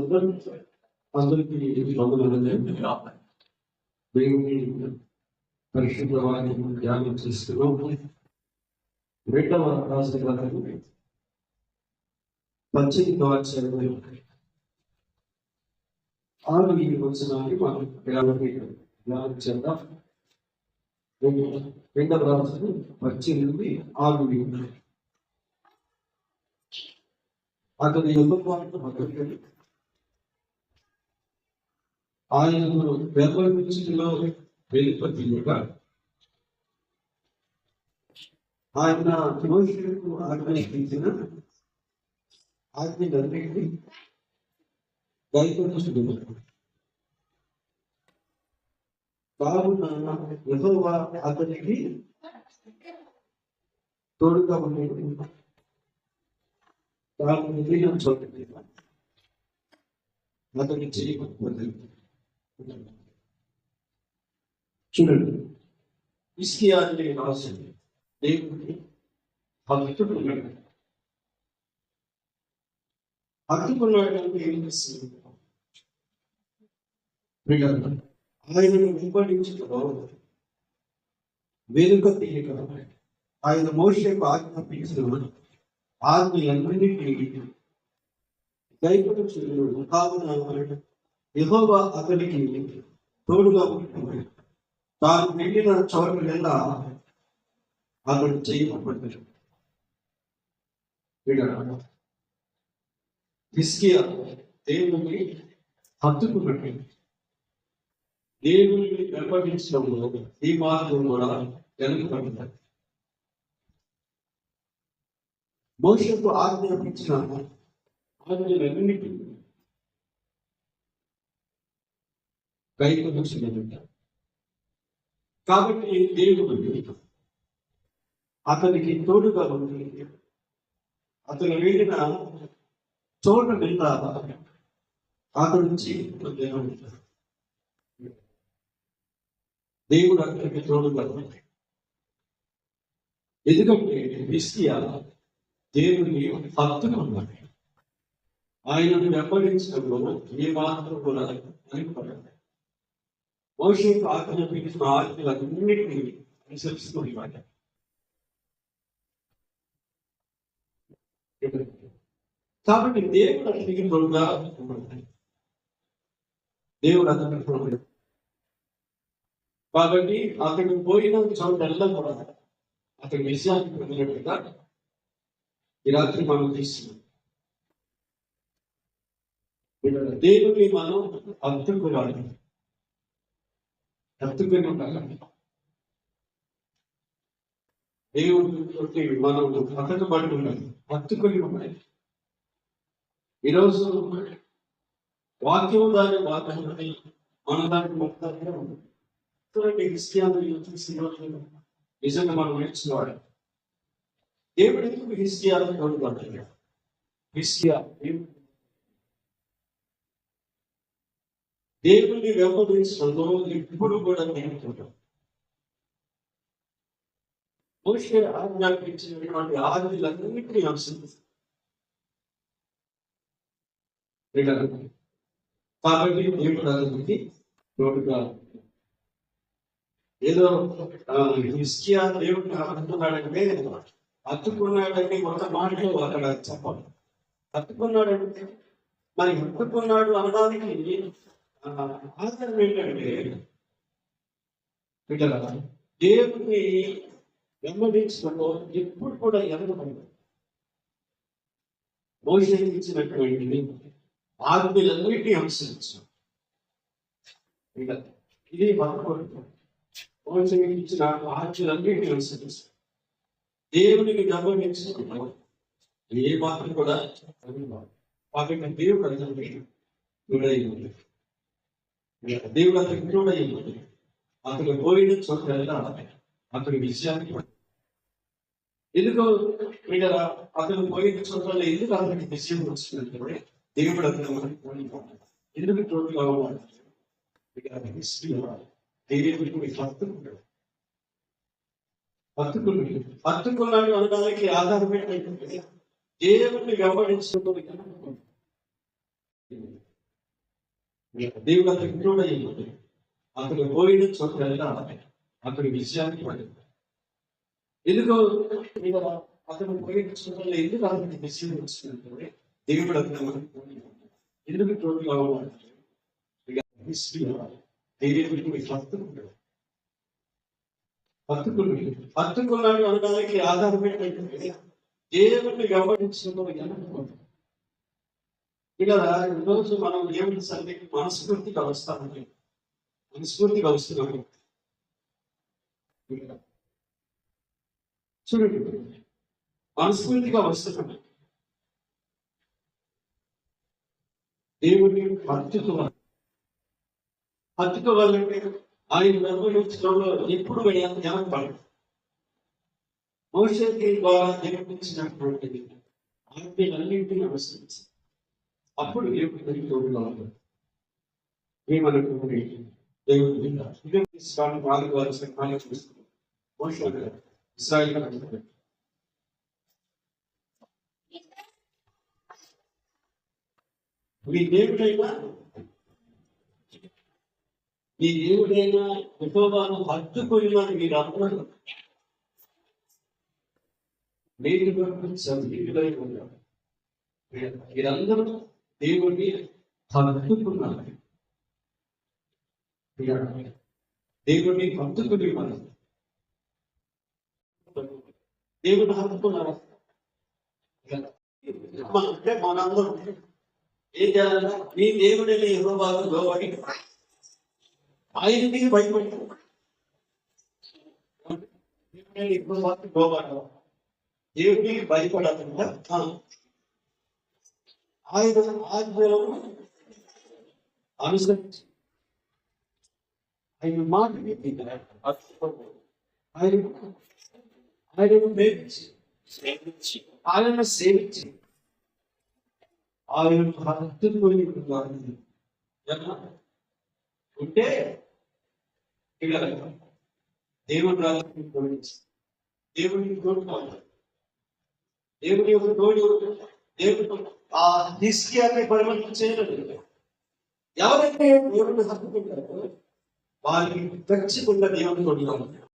అందరికీ వందనాలండి. దేవుని పరిశుద్ధ వాక్యం ధ్యానం చేస్తున్నాం. రెండవ రాసిన గ్రంథం 18వ అధ్యాయం 6 వచనాన్ని మనం ధ్యానం చేద్దాం. రెండవ రాసిన 18:6 అతని యుద్ధ ఆయనను వెంబడించుటలో వెలుపతిగా ఆయన మోషేకు ఆజ్ఞాపించిన ఆజ్ఞలన్నిటినీ గైకొనుచుండును. కావున యెహోవా అతనికి తోడుగా ఉండేది. తాను వెళ్ళిన చోటుకి అతని చేయకపోతే చూడండి, హిజ్కియా అనే రాసింది దేవుడికి హత్తుకున్నాడు. హత్తుకున్నాడంటే ఏం చేస్తుంది? ఆయనను వెంబడించడంలో వేదిక తీయక ఆయన మోషేకు ఆజ్ఞాపించిన ఆజ్ఞలన్నిటినీ గైకొనుచున్నాడు. కావున యెహోవా అతనికి తోడుగా ఉంటుంది. తాను వెళ్ళిన చోటులెల్లా అతడు చేయబడ్డాడు. హిజ్కియా దేవుని హత్తుకున్నట్టు దేవుని వెంబడించడంలో ఈ మార్గం కూడా వెనుకబడ్డాడు. మోషేకు ఆజ్ఞాపించిన ఆజ్ఞలన్నిటినీ గైకొనుచున్నాడు. కాబట్టి దేవుడు అతనికి తోడుగా ఉంది. అతను వెళ్ళిన చోట నిండా అతను దేవుడు అతనికి తోడుగా ఉంది. ఎందుకంటే హిజ్కియా దేవుని హత్తుకున్నాడు. ఆయనను వెంబడించడంలో ఏ మాత్రం కూడా వెనుకబడలేదు. మోషేకు ఆజ్ఞాపించిన ఆజ్ఞలన్నిటినీ అనుసరిస్తూ ఉన్నాడు. కాబట్టి దేవుడు అతనికి తోడుగా ఉన్నాడు. దేవుడు అతనికి తోడుగా. కాబట్టి అతను పోయిన చోటల్లా కూడా అతని విషయాన్ని పొందినట్టుగా ఈ రాత్రి మనం తీస్తున్నాం. దేవుని మనం హత్తుకోవాలి. హత్తుకొని ఉండాలి. దేవుడితో మనం హత్తుకబడి ఉండాలి, హత్తుకొని ఉండాలి. ఈరోజు వాక్యం దాని వాతావరణం మన దానికి మొత్తంగా ఉంది. నిజంగా మనం నేర్చుకోవాలి. దేవుడు ఎందుకు హిజ్కియాను తోడుపడ్డాడు? హిజ్కియా దేవుడిని వెంబడించడంలో ఎప్పుడు కూడా నేర్చుకుంటాం. మోషే ఆజ్ఞాపించినటువంటి ఆజ్ఞలన్నిటినీ అనుసరిస్తాం. కాబట్టి దేవుడు అతనికి తోడుగా ఏదో హిజ్కియా దేవుడిని హత్తుకున్నాడంటే హత్తుకున్నాడంటే ఒక మాటలో అక్కడ చెప్పాలి. హత్తుకున్నాడంటే మరి హత్తుకున్నాడు అనడానికి ఆధారం ఏంటంటే దేవుని వెంబడించడంలో ఎప్పుడు కూడా ఎదగబడి మోషేకి ఇచ్చినటువంటి ఆజ్ఞలన్నిటినీ అనుసరించాం. ఇది మోషేకి ఇచ్చిన ఆజ్ఞలన్నిటినీ అనుసరిస్తాం. దేవునికి వెంబడించడంలో ఏ మాత్రం కూడా కాబట్టి దేవుడు అతనికి తోడై ఉంది. దేవుడు అతనికి తోడై ఉంది. అతను పోయిన చోట అతని విషయాన్ని ఎందుకు అతను పోయిన చోట ఎందుకు అతనికి విషయం వచ్చిందంటే దేవుడు అతను ఎందుకు తోడుగా ఉన్నాడు? దేవుడికి హత్తుకున్నాడు అనడానికి ఆధారం ఏంటంటే దేవుడిని వెంబడించడం. దేవుడు అతను ఇంక్లూడ్ అయ్యింది. అతను పోయిన చోట అతని విషయాన్ని పడింది. ఎందుకు అతను పోయిన చోట ఎందుకు అతనికి విషయం వచ్చిందంటే దేవుడు అతను ఎందుకు చోటు కావాలంటే దేవుడికి హత్తుకున్నాడు అనడానికి ఆధారం ఏంటంటే దేవుడిని గమనించడం ఇలా ఈరోజు మనం దేవుడి సన్నిధికి మనస్ఫూర్తిగా వస్తామండి. మనస్ఫూర్తిగా వస్తున్నాము. చూడండి, మనస్ఫూర్తిగా వస్తున్నాము. దేవుడిని హత్తుకోవాలంటే ఆయన నిర్వహించడంలో ఎప్పుడు వెనకపడదు. మోషేకి ద్వారా నేర్పించినటువంటిది ఆజ్ఞలన్నింటినీ అనుసరించి అప్పుడు దేవుడికి తోడుగా ఉంటుంది. ఏమనుకుంటే దేవుడి మోషే ఇశ్రాయేలు మీ దేవుడైనా యెహోవాను హత్తుకుని మీరు అందరూ నేటి వరకు సజీవులై ఉన్నారు. మీరందరూ దేవుడిని హత్తుకున్నారు. దేవుడిని హత్తుకుని మనం దేవుడిని హత్తుకున్నారు. అంటే మనందరూ ఏం చేయాలన్నా మీ దేవుడైన యెహోవాకు లోబడి ఆయనకి భయపడి దేవుడికి భయపడకుండా ఆయన ఆజ్ఞలను అనుసరించి ఆయన మాట ఆయనను ప్రేమించి ఆయనను సేవించి ఆయనను హత్తుకొని ఉంటే దేవుడు రాజు దేవుడికి తోడుకోవాలి. దేవుడి యొక్క తోడు దేవుడు ఆ హిజ్కియాని పరివర్తన చేయలేదు. ఎవరైతే దేవుడిని హత్తుకుంటారో వారికి ఖచ్చితంగా దేవుడు తోడుగా ఉంటారు.